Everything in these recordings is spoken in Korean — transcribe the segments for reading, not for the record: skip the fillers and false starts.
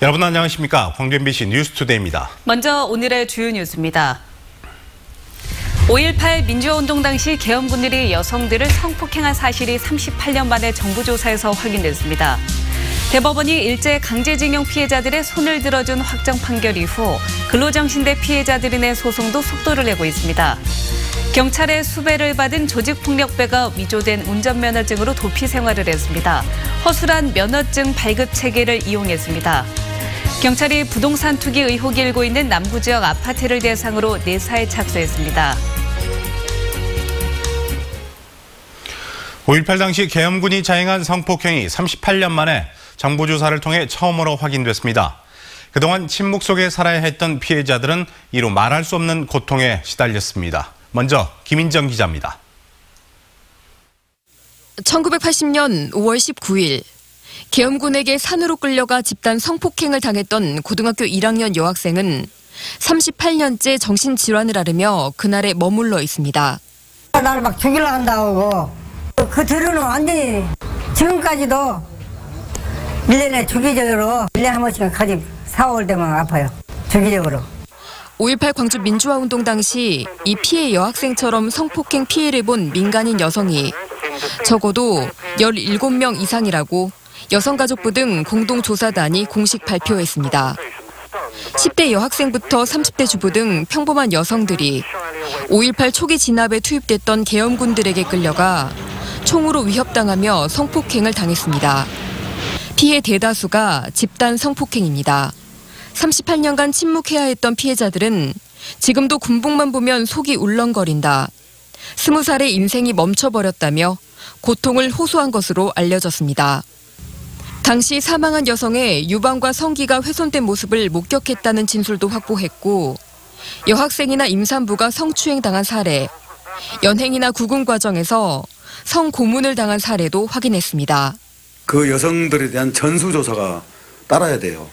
여러분 안녕하십니까? 광주 MBC 뉴스투데이입니다. 먼저 오늘의 주요 뉴스입니다. 5.18 민주화운동 당시 계엄군들이 여성들을 성폭행한 사실이 38년 만에 정부 조사에서 확인됐습니다. 대법원이 일제 강제징용 피해자들의 손을 들어준 확정 판결 이후 근로정신대 피해자들이 낸 소송도 속도를 내고 있습니다. 경찰의 수배를 받은 조직폭력배가 위조된 운전면허증으로 도피 생활을 했습니다. 허술한 면허증 발급 체계를 이용했습니다. 경찰이 부동산 투기 의혹이 일고 있는 남부지역 아파트를 대상으로 내사에 착수했습니다. 5.18 당시 계엄군이 자행한 성폭행이 38년 만에 정부 조사를 통해 처음으로 확인됐습니다. 그동안 침묵 속에 살아야 했던 피해자들은 이루 말할 수 없는 고통에 시달렸습니다. 먼저 김인정 기자입니다. 1980년 5월 19일 계엄군에게 산으로 끌려가 집단 성폭행을 당했던 고등학교 1학년 여학생은 38년째 정신질환을 앓으며 그날에 머물러 있습니다. 나를 막 죽이려 한다고 그 뒤로는 완전히 지금까지도 1년에 주기적으로 1년에 한 번씩 가지 4월 되면 아파요. 주기적으로. 5.18 광주 민주화운동 당시 이 피해 여학생처럼 성폭행 피해를 본 민간인 여성이 적어도 17명 이상이라고 여성가족부 등 공동조사단이 공식 발표했습니다. 10대 여학생부터 30대 주부 등 평범한 여성들이 5.18 초기 진압에 투입됐던 계엄군들에게 끌려가 총으로 위협당하며 성폭행을 당했습니다. 피해 대다수가 집단 성폭행입니다. 38년간 침묵해야 했던 피해자들은 지금도 군복만 보면 속이 울렁거린다. 20살의 인생이 멈춰버렸다며 고통을 호소한 것으로 알려졌습니다. 당시 사망한 여성의 유방과 성기가 훼손된 모습을 목격했다는 진술도 확보했고 여학생이나 임산부가 성추행 당한 사례, 연행이나 구금 과정에서 성고문을 당한 사례도 확인했습니다. 그 여성들에 대한 전수조사가 따라야 돼요.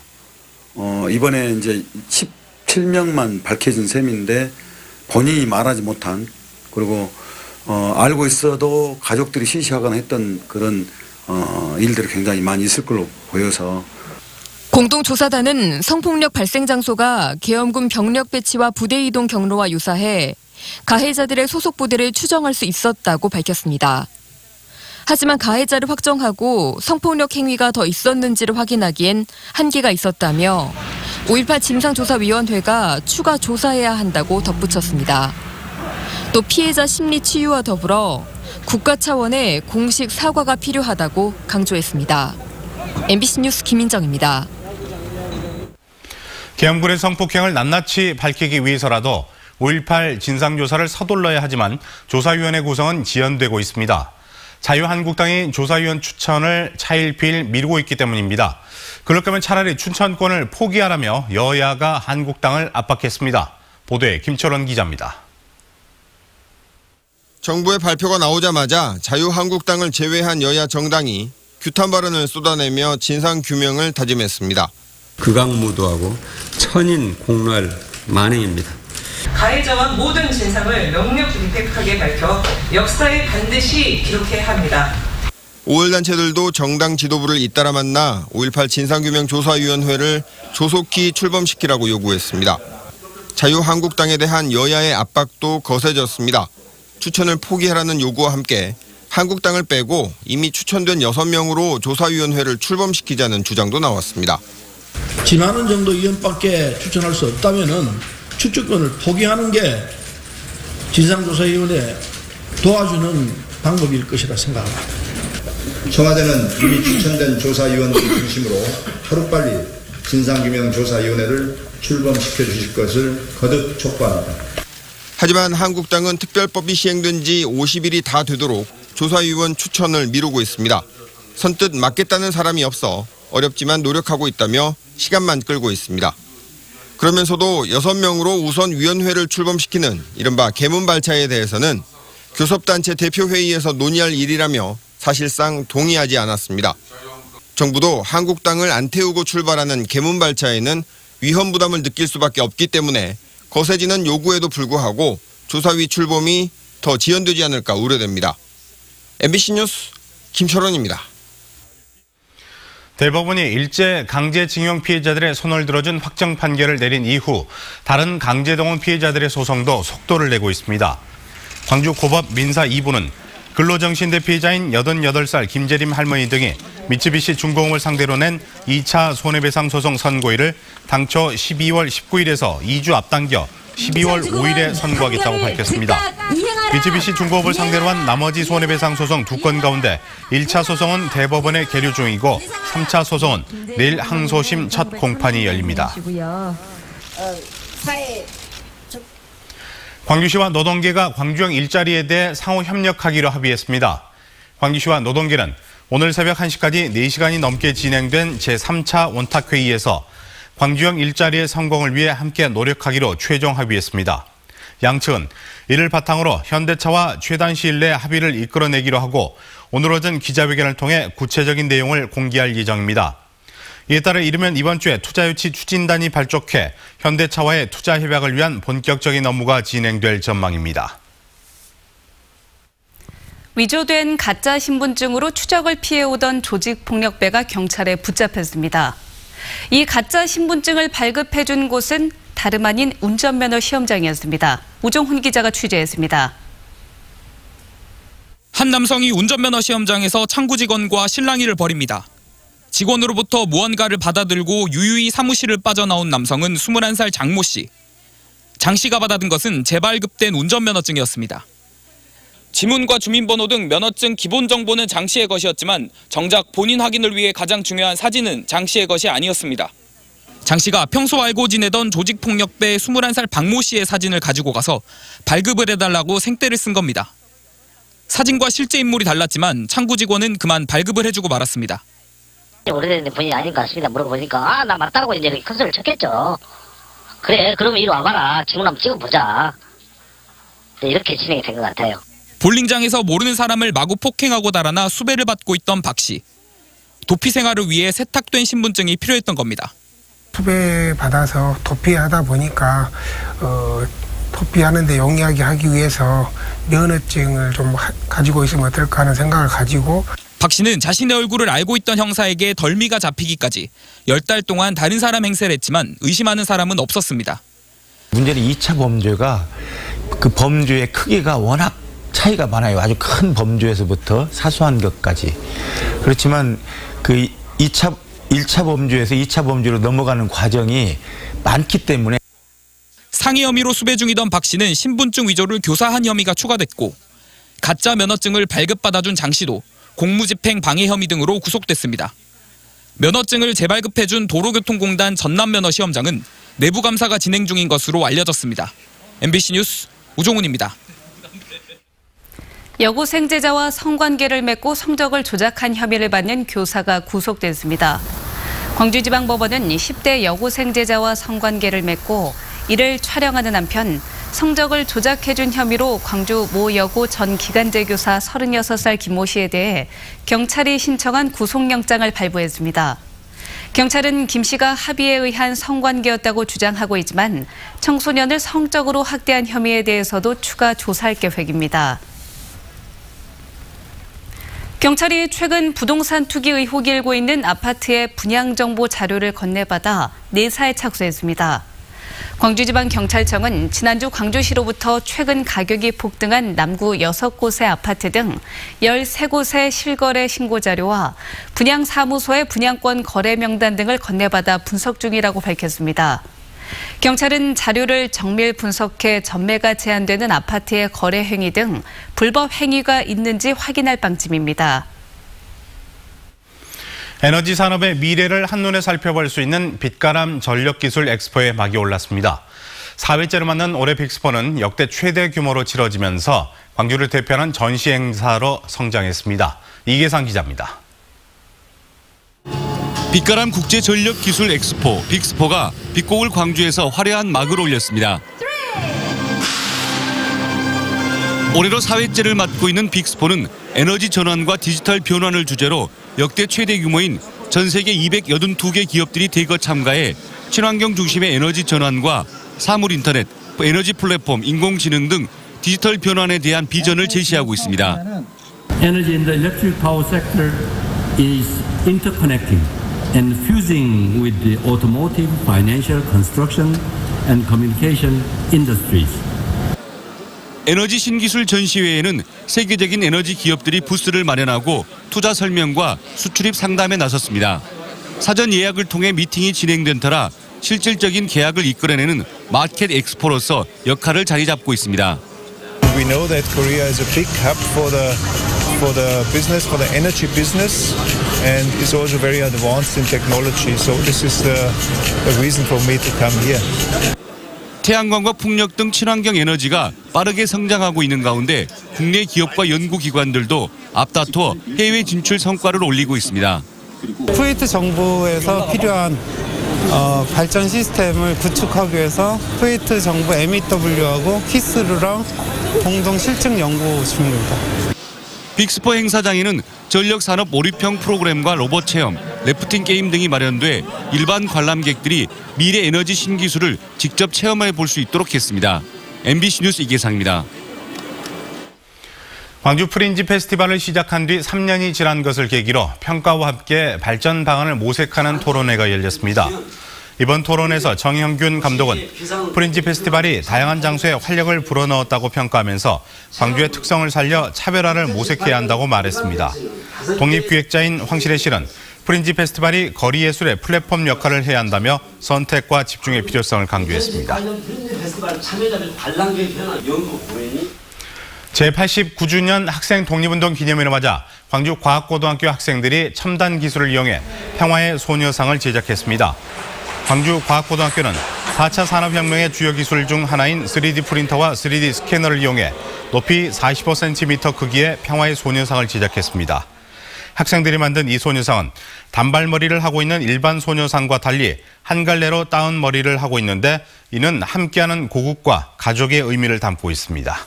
이번에 이제 17명만 밝혀진 셈인데 본인이 말하지 못한 그리고 알고 있어도 가족들이 시시하거나 했던 그런 일들이 굉장히 많이 있을 걸로 보여서 공동조사단은 성폭력 발생 장소가 계엄군 병력 배치와 부대 이동 경로와 유사해 가해자들의 소속 부대를 추정할 수 있었다고 밝혔습니다. 하지만 가해자를 확정하고 성폭력 행위가 더 있었는지를 확인하기엔 한계가 있었다며 5.18 진상조사위원회가 추가 조사해야 한다고 덧붙였습니다. 또 피해자 심리 치유와 더불어 국가 차원의 공식 사과가 필요하다고 강조했습니다. MBC 뉴스 김인정입니다. 계엄군의 성폭행을 낱낱이 밝히기 위해서라도 5.18 진상조사를 서둘러야 하지만 조사위원회 구성은 지연되고 있습니다. 자유한국당이 조사위원 추천을 차일피일 미루고 있기 때문입니다. 그럴 거면 차라리 추천권을 포기하라며 여야가 한국당을 압박했습니다. 보도에 김철원 기자입니다. 정부의 발표가 나오자마자 자유한국당을 제외한 여야 정당이 규탄 발언을 쏟아내며 진상규명을 다짐했습니다. 극악무도하고 천인 공랄 만행입니다. 가해자와 모든 진상을 명명백백하게 밝혀 역사에 반드시 기록해야 합니다. 5월 단체들도 정당 지도부를 잇따라 만나 5.18 진상규명조사위원회를 조속히 출범시키라고 요구했습니다. 자유한국당에 대한 여야의 압박도 거세졌습니다. 추천을 포기하라는 요구와 함께 한국당을 빼고 이미 추천된 6명으로 조사위원회를 출범시키자는 주장도 나왔습니다. 지만원 정도 의원밖에 추천할 수 없다면은 추천권을 포기하는 게 진상조사위원회 도와주는 방법일 것이라 생각합니다. 청와대는 이미 추천된 조사위원들 중심으로 하루빨리 진상규명조사위원회를 출범시켜 주실 것을 거듭 촉구합니다. 하지만 한국당은 특별법이 시행된 지 50일이 다 되도록 조사위원 추천을 미루고 있습니다. 선뜻 맡겠다는 사람이 없어 어렵지만 노력하고 있다며 시간만 끌고 있습니다. 그러면서도 6명으로 우선 위원회를 출범시키는 이른바 개문발차에 대해서는 교섭단체 대표회의에서 논의할 일이라며 사실상 동의하지 않았습니다. 정부도 한국당을 안 태우고 출발하는 개문발차에는 위험 부담을 느낄 수밖에 없기 때문에 거세지는 요구에도 불구하고 조사위 출범이 더 지연되지 않을까 우려됩니다. MBC 뉴스 김철원입니다. 대법원이 일제 강제징용 피해자들의 손을 들어준 확정 판결을 내린 이후 다른 강제동원 피해자들의 소송도 속도를 내고 있습니다. 광주 고법 민사 2부는 근로정신대 피해자인 88살 김재림 할머니 등이 미쓰비시 중공업을 상대로 낸 2차 손해배상 소송 선고일을 당초 12월 19일에서 2주 앞당겨 12월 5일에 선고하겠다고 밝혔습니다. 미쓰비시 중공업을 상대로 한 나머지 손해배상 소송 2건 가운데 1차 소송은 대법원에 계류 중이고 3차 소송은 내일 항소심 첫 공판이 열립니다. 광주시와 노동계가 광주형 일자리에 대해 상호 협력하기로 합의했습니다. 광주시와 노동계는 오늘 새벽 1시까지 4시간이 넘게 진행된 제3차 원탁회의에서 광주형 일자리의 성공을 위해 함께 노력하기로 최종 합의했습니다. 양측은 이를 바탕으로 현대차와 최단 시일 내 합의를 이끌어내기로 하고 오늘 오전 기자회견을 통해 구체적인 내용을 공개할 예정입니다. 이에 따라 이르면 이번 주에 투자유치 추진단이 발족해 현대차와의 투자 협약을 위한 본격적인 업무가 진행될 전망입니다. 위조된 가짜 신분증으로 추적을 피해오던 조직폭력배가 경찰에 붙잡혔습니다. 이 가짜 신분증을 발급해준 곳은 다름 아닌 운전면허 시험장이었습니다. 우종훈 기자가 취재했습니다. 한 남성이 운전면허 시험장에서 창구 직원과 실랑이를 벌입니다. 직원으로부터 무언가를 받아들고 유유히 사무실을 빠져나온 남성은 21살 장모 씨. 장 씨가 받아든 것은 재발급된 운전면허증이었습니다. 지문과 주민번호 등 면허증 기본 정보는 장 씨의 것이었지만 정작 본인 확인을 위해 가장 중요한 사진은 장 씨의 것이 아니었습니다. 장 씨가 평소 알고 지내던 조직폭력배 21살 박모 씨의 사진을 가지고 가서 발급을 해달라고 생떼를 쓴 겁니다. 사진과 실제 인물이 달랐지만 창구 직원은 그만 발급을 해주고 말았습니다. 오래된 분이 아닌 것 같습니다. 물어보니까 나 맞다고 이제 큰 소리를 쳤겠죠. 그래 그러면 이리 와봐라. 지문 한번 찍어보자. 이렇게 진행이 된 것 같아요. 볼링장에서 모르는 사람을 마구 폭행하고 달아나 수배를 받고 있던 박 씨. 도피 생활을 위해 세탁된 신분증이 필요했던 겁니다. 수배 받아서 도피하다 보니까 도피하는데 용이하게 하기 위해서 면허증을 좀 가지고 있으면 어떨까 하는 생각을 가지고 박 씨는 자신의 얼굴을 알고 있던 형사에게 덜미가 잡히기까지 10달 동안 다른 사람 행세를 했지만 의심하는 사람은 없었습니다. 문제는 2차 범죄가 그 범죄의 크기가 워낙 차이가 많아요. 아주 큰 범죄에서부터 사소한 것까지. 그렇지만 그 1차 범죄에서 2차 범죄로 넘어가는 과정이 많기 때문에 상해 혐의로 수배 중이던 박 씨는 신분증 위조를 교사한 혐의가 추가됐고 가짜 면허증을 발급받아준 장 씨도 공무집행 방해 혐의 등으로 구속됐습니다. 면허증을 재발급해준 도로교통공단 전남면허 시험장은 내부 감사가 진행 중인 것으로 알려졌습니다. MBC 뉴스 우종훈입니다. 여고생제자와 성관계를 맺고 성적을 조작한 혐의를 받는 교사가 구속됐습니다. 광주지방법원은 10대 여고생제자와 성관계를 맺고 이를 촬영하는 한편 성적을 조작해준 혐의로 광주 모 여고 전 기간제 교사 36살 김모 씨에 대해 경찰이 신청한 구속영장을 발부했습니다. 경찰은 김 씨가 합의에 의한 성관계였다고 주장하고 있지만 청소년을 성적으로 학대한 혐의에 대해서도 추가 조사할 계획입니다. 경찰이 최근 부동산 투기 의혹이 일고 있는 아파트의 분양정보 자료를 건네받아 내사에 착수했습니다. 광주지방경찰청은 지난주 광주시로부터 최근 가격이 폭등한 남구 6곳의 아파트 등 13곳의 실거래 신고 자료와 분양사무소의 분양권 거래 명단 등을 건네받아 분석 중이라고 밝혔습니다. 경찰은 자료를 정밀 분석해 전매가 제한되는 아파트의 거래 행위 등 불법 행위가 있는지 확인할 방침입니다. 에너지 산업의 미래를 한눈에 살펴볼 수 있는 빛가람 전력기술 엑스포에 막이 올랐습니다. 4회째로 맞는 올해 빅스포는 역대 최대 규모로 치러지면서 광주를 대표하는 전시 행사로 성장했습니다. 이계상 기자입니다. 빛가람 국제전력기술 엑스포 빅스포가 빛고울 광주에서 화려한 막을 올렸습니다. 올해로 4회째를 맡고 있는 빅스포는 에너지 전환과 디지털 변환을 주제로 역대 최대 규모인 전 세계 282개 기업들이 대거 참가해 친환경 중심의 에너지 전환과 사물 인터넷, 에너지 플랫폼, 인공지능 등 디지털 변환에 대한 비전을 제시하고 있습니다. Energy in the electric power sector is interconnecting. and fusing with the automotive, financial, construction and communication industries. 에너지 신기술 전시회에는 세계적인 에너지 기업들이 부스를 마련하고 투자 설명과 수출입 상담에 나섰습니다. 사전 예약을 통해 미팅이 진행된 터라 실질적인 계약을 이끌어내는 마켓 엑스포로서 역할을 자리 잡고 있습니다. We know that Korea is a big hub for the business, for the energy business, and is also very advanced in technology. So this is the reason for me to come here. 태양광과 풍력 등 친환경 에너지가 빠르게 성장하고 있는 가운데 국내 기업과 연구기관들도 앞다퉈 해외 진출 성과를 올리고 있습니다. 쿠웨이트 정부에서 필요한 발전 시스템을 구축하기 위해서 쿠웨이트 정부 MEW하고 키스르랑 공동 실증 연구 중입니다. 빅스포 행사장에는 전력산업 몰입형 프로그램과 로봇 체험, 래프팅 게임 등이 마련돼 일반 관람객들이 미래 에너지 신기술을 직접 체험해 볼 수 있도록 했습니다. MBC 뉴스 이계상입니다. 광주 프린지 페스티벌을 시작한 뒤 3년이 지난 것을 계기로 평가와 함께 발전 방안을 모색하는 토론회가 열렸습니다. 이번 토론에서 정형균 감독은 프린지 페스티벌이 다양한 장소에 활력을 불어넣었다고 평가하면서 광주의 특성을 살려 차별화를 모색해야 한다고 말했습니다. 독립기획자인 황실혜 씨는 프린지 페스티벌이 거리 예술의 플랫폼 역할을 해야 한다며 선택과 집중의 필요성을 강조했습니다. 제89주년 학생 독립운동 기념일을 맞아 광주과학고등학교 학생들이 첨단 기술을 이용해 평화의 소녀상을 제작했습니다. 광주과학고등학교는 4차 산업혁명의 주요 기술 중 하나인 3D 프린터와 3D 스캐너를 이용해 높이 45cm 크기의 평화의 소녀상을 제작했습니다. 학생들이 만든 이 소녀상은 단발머리를 하고 있는 일반 소녀상과 달리 한 갈래로 따은 머리를 하고 있는데 이는 함께하는 고국과 가족의 의미를 담고 있습니다.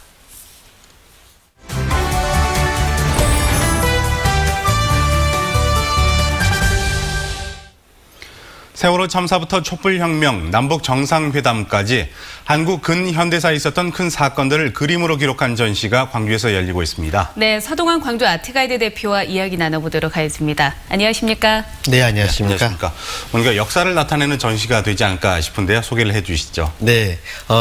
세월호 참사부터 촛불혁명, 남북정상회담까지 한국 근현대사에 있었던 큰 사건들을 그림으로 기록한 전시가 광주에서 열리고 있습니다. 네, 서동환 광주 아트가이드 대표와 이야기 나눠보도록 하겠습니다. 안녕하십니까? 네, 안녕하십니까? 네, 안녕하십니까? 뭔가 역사를 나타내는 전시가 되지 않을까 싶은데요. 소개를 해주시죠. 네,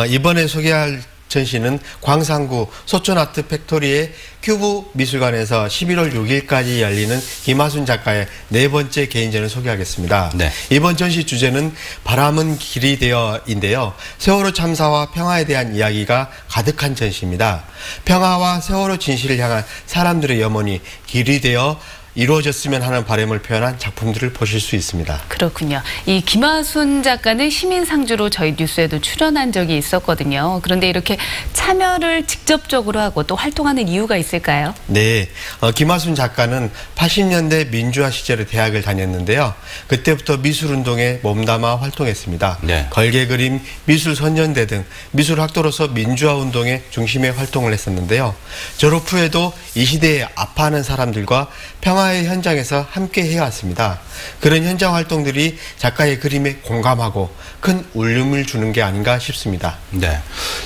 이번에 소개할 전시는 광산구 소촌아트 팩토리의 큐브 미술관에서 11월 6일까지 열리는 김하순 작가의 4번째 개인전을 소개하겠습니다. 네. 이번 전시 주제는 바람은 길이 되어인데요. 세월호 참사와 평화에 대한 이야기가 가득한 전시입니다. 평화와 세월호 진실을 향한 사람들의 염원이 길이 되어 이루어졌으면 하는 바람을 표현한 작품들을 보실 수 있습니다. 그렇군요. 이 김하순 작가는 시민상주로 저희 뉴스에도 출연한 적이 있었거든요. 그런데 이렇게 참여를 직접적으로 하고 또 활동하는 이유가 있을까요? 네, 김하순 작가는 80년대 민주화 시절에 대학을 다녔는데요. 그때부터 미술운동에 몸담아 활동했습니다. 네. 걸개그림, 미술선연대 등 미술학도로서 민주화운동의 중심에 활동을 했었는데요. 졸업 후에도 이 시대에 아파하는 사람들과 평화의 현장에서 함께 해왔습니다. 그런 현장 활동들이 작가의 그림에 공감하고 큰 울림을 주는 게 아닌가 싶습니다. 네,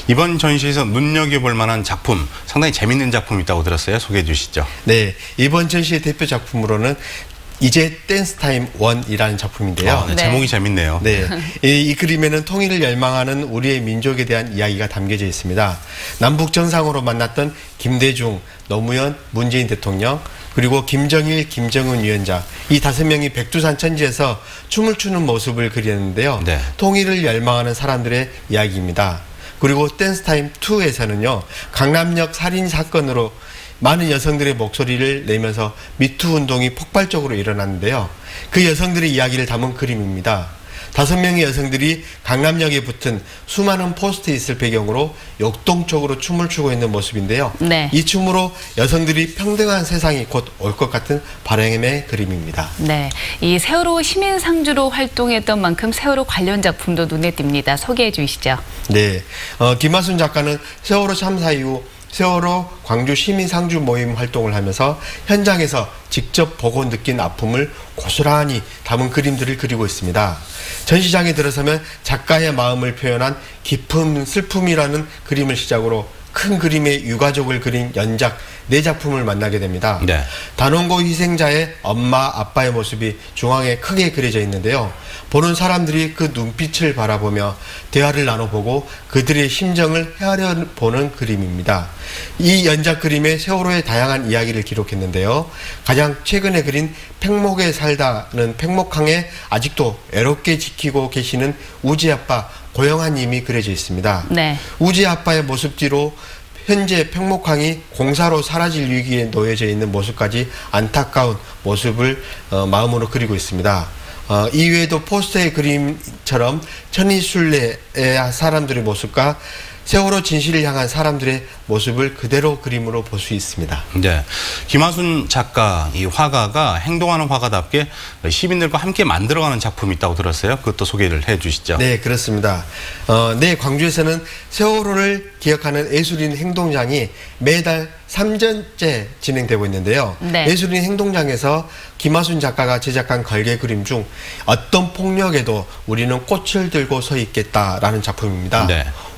이번 전시에서 눈여겨볼 만한 작품, 상당히 재밌는 작품이 있다고 들었어요. 소개해 주시죠. 네, 이번 전시의 대표 작품으로는 이제 댄스 타임 1이라는 작품인데요. 네, 제목이 재밌네요. 네, 이 그림에는 통일을 열망하는 우리의 민족에 대한 이야기가 담겨져 있습니다. 남북 정상으로 만났던 김대중, 노무현, 문재인 대통령, 그리고 김정일, 김정은 위원장, 이 5명이 백두산 천지에서 춤을 추는 모습을 그렸는데요. 네. 통일을 열망하는 사람들의 이야기입니다. 그리고 댄스타임 2에서는요, 강남역 살인 사건으로 많은 여성들의 목소리를 내면서 미투 운동이 폭발적으로 일어났는데요. 그 여성들의 이야기를 담은 그림입니다. 5명의 여성들이 강남역에 붙은 수많은 포스트잇을 배경으로 역동적으로 춤을 추고 있는 모습인데요. 네. 이 춤으로 여성들이 평등한 세상이 곧 올 것 같은 바람의 그림입니다. 네, 이 세월호 시민상주로 활동했던 만큼 세월호 관련 작품도 눈에 띕니다. 소개해 주시죠. 네, 김하순 작가는 세월호 참사 이후 세월호 광주 시민상주 모임 활동을 하면서 현장에서 직접 보고 느낀 아픔을 고스란히 담은 그림들을 그리고 있습니다. 전시장에 들어서면 작가의 마음을 표현한 깊은 슬픔이라는 그림을 시작으로 큰 그림의 유가족을 그린 연작 4작품을 만나게 됩니다. 단원고 희생자의 엄마, 아빠의 모습이 중앙에 크게 그려져 있는데요. 보는 사람들이 그 눈빛을 바라보며 대화를 나눠보고 그들의 심정을 헤아려 보는 그림입니다. 이 연작 그림에 세월호의 다양한 이야기를 기록했는데요. 가장 최근에 그린 팽목에 살다는 팽목항에 아직도 애롭게 지키고 계시는 우지 아빠 고영한 님이 그려져 있습니다. 우지 아빠의 모습 뒤로 현재 팽목항이 공사로 사라질 위기에 놓여져 있는 모습까지 안타까운 모습을 마음으로 그리고 있습니다. 이외에도 포스터의 그림처럼 천이순례의 사람들의 모습과 세월호 진실을 향한 사람들의 모습을 그대로 그림으로 볼 수 있습니다. 네, 김하순 작가, 이 화가가 행동하는 화가답게 시민들과 함께 만들어가는 작품이 있다고 들었어요. 그것도 소개를 해주시죠. 네, 그렇습니다. 광주에서는 세월호를 기억하는 예술인 행동장이 매달 3년째 진행되고 있는데요. 예술인 행동장에서 김하순 작가가 제작한 걸개 그림 중 어떤 폭력에도 우리는 꽃을 들고 서 있겠다라는 작품입니다.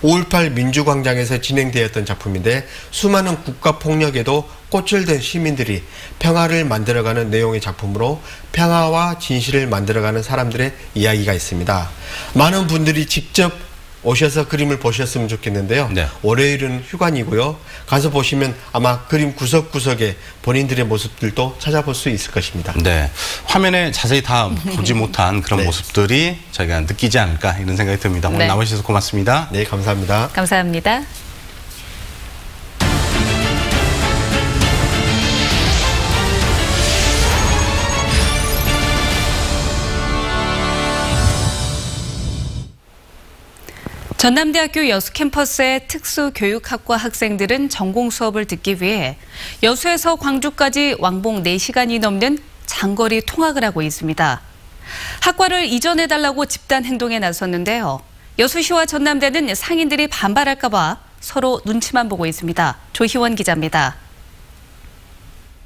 5.18 민주광장에서 진행되었던 작품인데 수많은 국가폭력에도 꽃을 든 시민들이 평화를 만들어가는 내용의 작품으로 평화와 진실을 만들어가는 사람들의 이야기가 있습니다. 많은 분들이 직접 오셔서 그림을 보셨으면 좋겠는데요. 월요일은 휴관이고요. 가서 보시면 아마 그림 구석구석에 본인들의 모습들도 찾아볼 수 있을 것입니다. 네, 화면에 자세히 다 보지 못한 그런 모습들이 저희가 느끼지 않을까 이런 생각이 듭니다. 오늘 나와주셔서 고맙습니다. 네, 감사합니다. 감사합니다. 전남대학교 여수 캠퍼스의 특수교육학과 학생들은 전공 수업을 듣기 위해 여수에서 광주까지 왕복 4시간이 넘는 장거리 통학을 하고 있습니다. 학과를 이전해달라고 집단 행동에 나섰는데요. 여수시와 전남대는 상인들이 반발할까 봐 서로 눈치만 보고 있습니다. 조희원 기자입니다.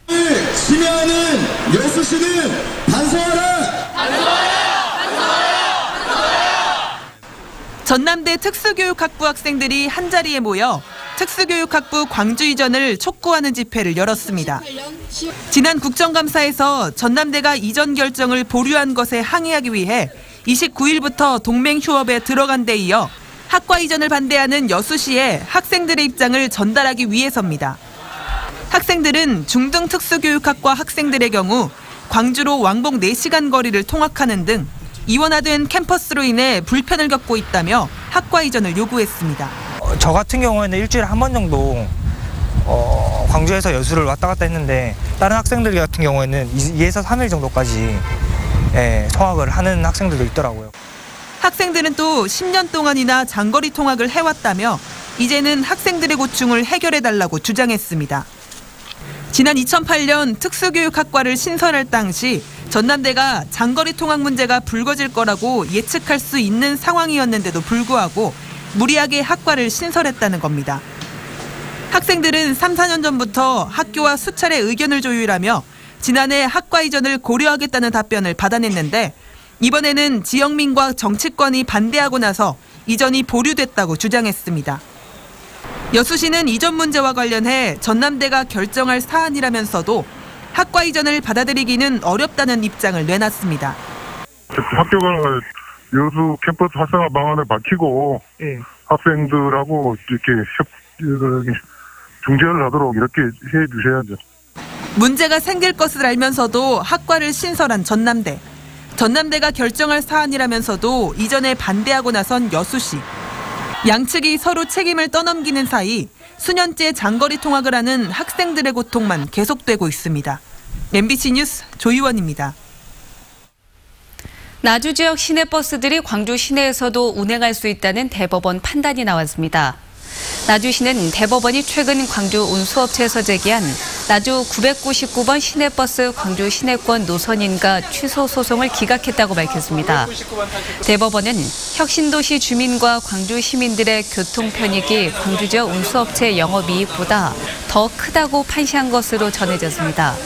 심야하는 여수시는 반성하라! 반성하라! 전남대 특수교육학부 학생들이 한자리에 모여 특수교육학부 광주 이전을 촉구하는 집회를 열었습니다. 지난 국정감사에서 전남대가 이전 결정을 보류한 것에 항의하기 위해 29일부터 동맹휴업에 들어간 데 이어 학과 이전을 반대하는 여수시에 학생들의 입장을 전달하기 위해서입니다. 학생들은 중등 특수교육학과 학생들의 경우 광주로 왕복 4시간 거리를 통학하는 등 이원화된 캠퍼스로 인해 불편을 겪고 있다며 학과 이전을 요구했습니다. 저 같은 경우에는 일주일에 한 번 정도 광주에서 여수를 왔다 갔다 했는데 다른 학생들 같은 경우에는 2에서 3일 정도까지 통학을 하는 학생들도 있더라고요. 학생들은 또 10년 동안이나 장거리 통학을 해왔다며 이제는 학생들의 고충을 해결해달라고 주장했습니다. 지난 2008년 특수교육학과를 신설할 당시 전남대가 장거리 통학 문제가 불거질 거라고 예측할 수 있는 상황이었는데도 불구하고 무리하게 학과를 신설했다는 겁니다. 학생들은 3, 4년 전부터 학교와 수차례 의견을 조율하며 지난해 학과 이전을 고려하겠다는 답변을 받아냈는데 이번에는 지역민과 정치권이 반대하고 나서 이전이 보류됐다고 주장했습니다. 여수시는 이전 문제와 관련해 전남대가 결정할 사안이라면서도 학과 이전을 받아들이기는 어렵다는 입장을 내놨습니다. 학교가 여수 캠퍼스 활성화 방안을 밝히고 학생들하고 이렇게 중재를 하도록 이렇게 해 주셔야죠. 문제가 생길 것을 알면서도 학과를 신설한 전남대. 전남대가 결정할 사안이라면서도 이전에 반대하고 나선 여수시. 양측이 서로 책임을 떠넘기는 사이 수년째 장거리 통학을 하는 학생들의 고통만 계속되고 있습니다. MBC 뉴스 조희원입니다. 나주 지역 시내버스들이 광주 시내에서도 운행할 수 있다는 대법원 판단이 나왔습니다. 나주시는 대법원이 최근 광주 운수업체에서 제기한 나주 999번 시내버스 광주 시내권 노선인가 취소 소송을 기각했다고 밝혔습니다. 대법원은 혁신도시 주민과 광주 시민들의 교통 편익이 광주 지역 운수업체 영업이익보다 더 크다고 판시한 것으로 전해졌습니다.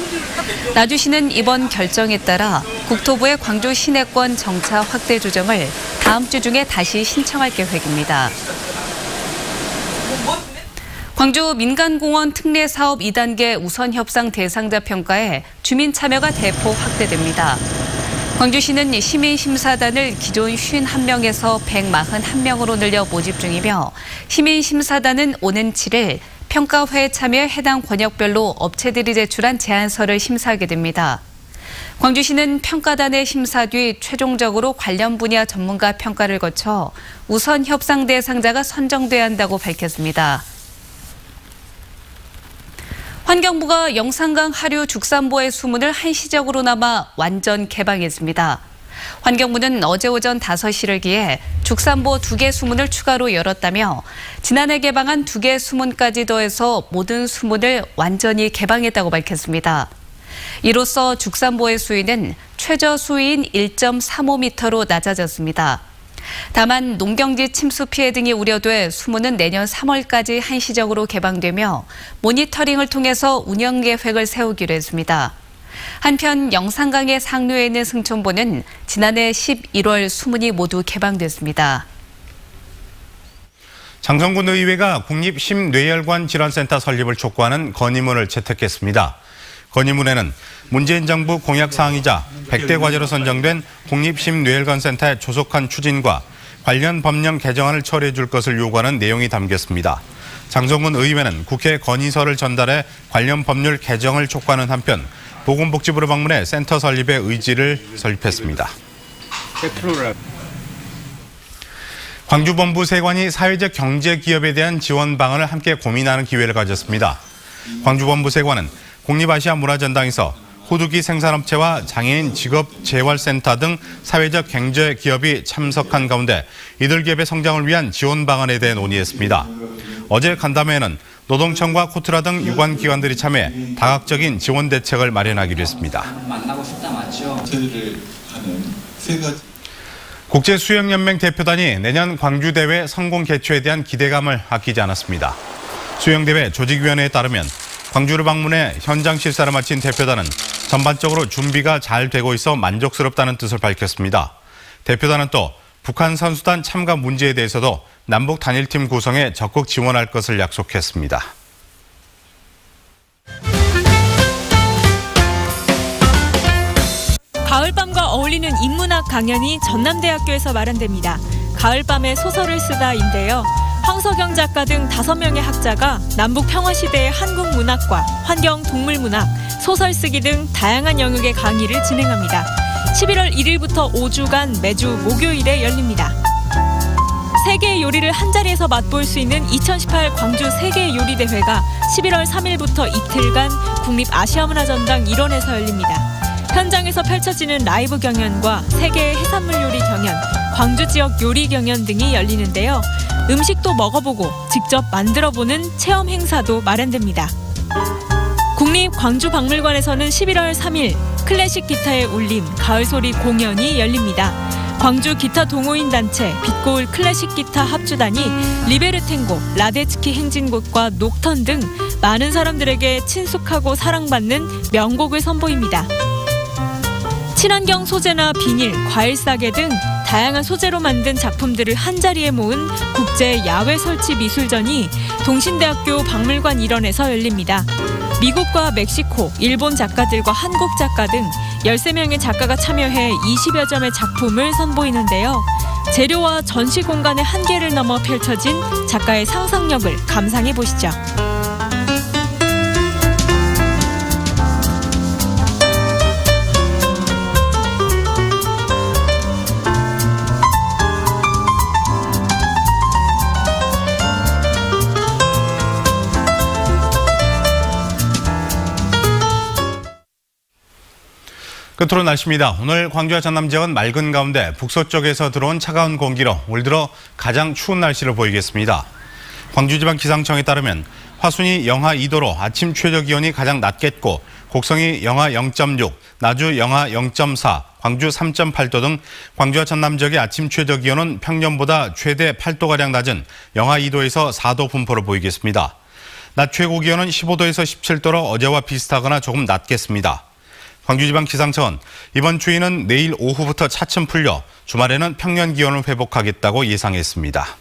나주시는 이번 결정에 따라 국토부의 광주 시내권 정차 확대 조정을 다음 주 중에 다시 신청할 계획입니다. 광주 민간공원 특례사업 2단계 우선협상 대상자 평가에 주민 참여가 대폭 확대됩니다. 광주시는 시민심사단을 기존 51명에서 141명으로 늘려 모집 중이며 시민심사단은 오는 7일 평가회에 참여 해당 권역별로 업체들이 제출한 제안서를 심사하게 됩니다. 광주시는 평가단의 심사 뒤 최종적으로 관련 분야 전문가 평가를 거쳐 우선 협상 대상자가 선정돼야 한다고 밝혔습니다. 환경부가 영산강 하류 죽산보의 수문을 한시적으로나마 완전 개방했습니다. 환경부는 어제 오전 5시를 기해 죽산보 2개 수문을 추가로 열었다며 지난해 개방한 2개 수문까지 더해서 모든 수문을 완전히 개방했다고 밝혔습니다. 이로써 죽산보의 수위는 최저 수위인 1.35m로 낮아졌습니다. 다만 농경지 침수 피해 등이 우려돼 수문은 내년 3월까지 한시적으로 개방되며 모니터링을 통해서 운영 계획을 세우기로 했습니다. 한편 영산강의 상류에 있는 승천보는 지난해 11월 수문이 모두 개방됐습니다. 장성군 의회가 국립심뇌혈관 질환센터 설립을 촉구하는 건의문을 채택했습니다. 건의문에는 문재인 정부 공약사항이자 100대 과제로 선정된 국립심뇌혈관센터의 조속한 추진과 관련 법령 개정안을 처리해 줄 것을 요구하는 내용이 담겼습니다. 장성군 의회는 국회 건의서를 전달해 관련 법률 개정을 촉구하는 한편 보건복지부를 방문해 센터 설립의 의지를 설립했습니다. 광주본부 세관이 사회적 경제기업에 대한 지원 방안을 함께 고민하는 기회를 가졌습니다. 광주본부 세관은 국립아시아문화전당에서 호두기 생산업체와 장애인 직업재활센터 등 사회적 경제기업이 참석한 가운데 이들 기업의 성장을 위한 지원 방안에 대해 논의했습니다. 어제 간담회에는 노동청과 코트라 등 유관기관들이 참여해 다각적인 지원 대책을 마련하기로 했습니다. 국제수영연맹 대표단이 내년 광주대회 성공 개최에 대한 기대감을 아끼지 않았습니다. 수영대회 조직위원회에 따르면 광주를 방문해 현장 실사를 마친 대표단은 전반적으로 준비가 잘 되고 있어 만족스럽다는 뜻을 밝혔습니다. 대표단은 또 북한 선수단 참가 문제에 대해서도 남북 단일팀 구성에 적극 지원할 것을 약속했습니다. 가을밤과 어울리는 인문학 강연이 전남대학교에서 마련됩니다. 가을밤에 소설을 쓰다인데요. 황석영 작가 등 5명의 학자가 남북 평화시대의 한국 문학과 환경, 동물문학, 소설 쓰기 등 다양한 영역의 강의를 진행합니다. 11월 1일부터 5주간 매주 목요일에 열립니다. 세계의 요리를 한자리에서 맛볼 수 있는 2018 광주 세계요리대회가 11월 3일부터 이틀간 국립아시아문화전당 일원에서 열립니다. 현장에서 펼쳐지는 라이브 경연과 세계의 해산물 요리 경연, 광주 지역 요리 경연 등이 열리는데요. 음식도 먹어보고 직접 만들어보는 체험 행사도 마련됩니다. 국립광주박물관에서는 11월 3일 클래식 기타의 울림, 가을소리 공연이 열립니다. 광주 기타 동호인 단체 빛고울 클래식 기타 합주단이 리베르탱고, 라데츠키 행진곡과 녹턴 등 많은 사람들에게 친숙하고 사랑받는 명곡을 선보입니다. 친환경 소재나 비닐, 과일 싸개 등 다양한 소재로 만든 작품들을 한자리에 모은 국제 야외 설치 미술전이 동신대학교 박물관 일원에서 열립니다. 미국과 멕시코, 일본 작가들과 한국 작가 등 13명의 작가가 참여해 20여 점의 작품을 선보이는데요. 재료와 전시 공간의 한계를 넘어 펼쳐진 작가의 상상력을 감상해 보시죠. 끝으로 날씨입니다. 오늘 광주와 전남 지역은 맑은 가운데 북서쪽에서 들어온 차가운 공기로 올 들어 가장 추운 날씨를 보이겠습니다. 광주지방기상청에 따르면 화순이 영하 2도로 아침 최저기온이 가장 낮겠고 곡성이 영하 0.6, 나주 영하 0.4, 광주 3.8도 등 광주와 전남 지역의 아침 최저기온은 평년보다 최대 8도가량 낮은 영하 2도에서 4도 분포를 보이겠습니다. 낮 최고기온은 15도에서 17도로 어제와 비슷하거나 조금 낮겠습니다. 광주지방기상청은 이번 추위는 내일 오후부터 차츰 풀려 주말에는 평년 기온을 회복하겠다고 예상했습니다.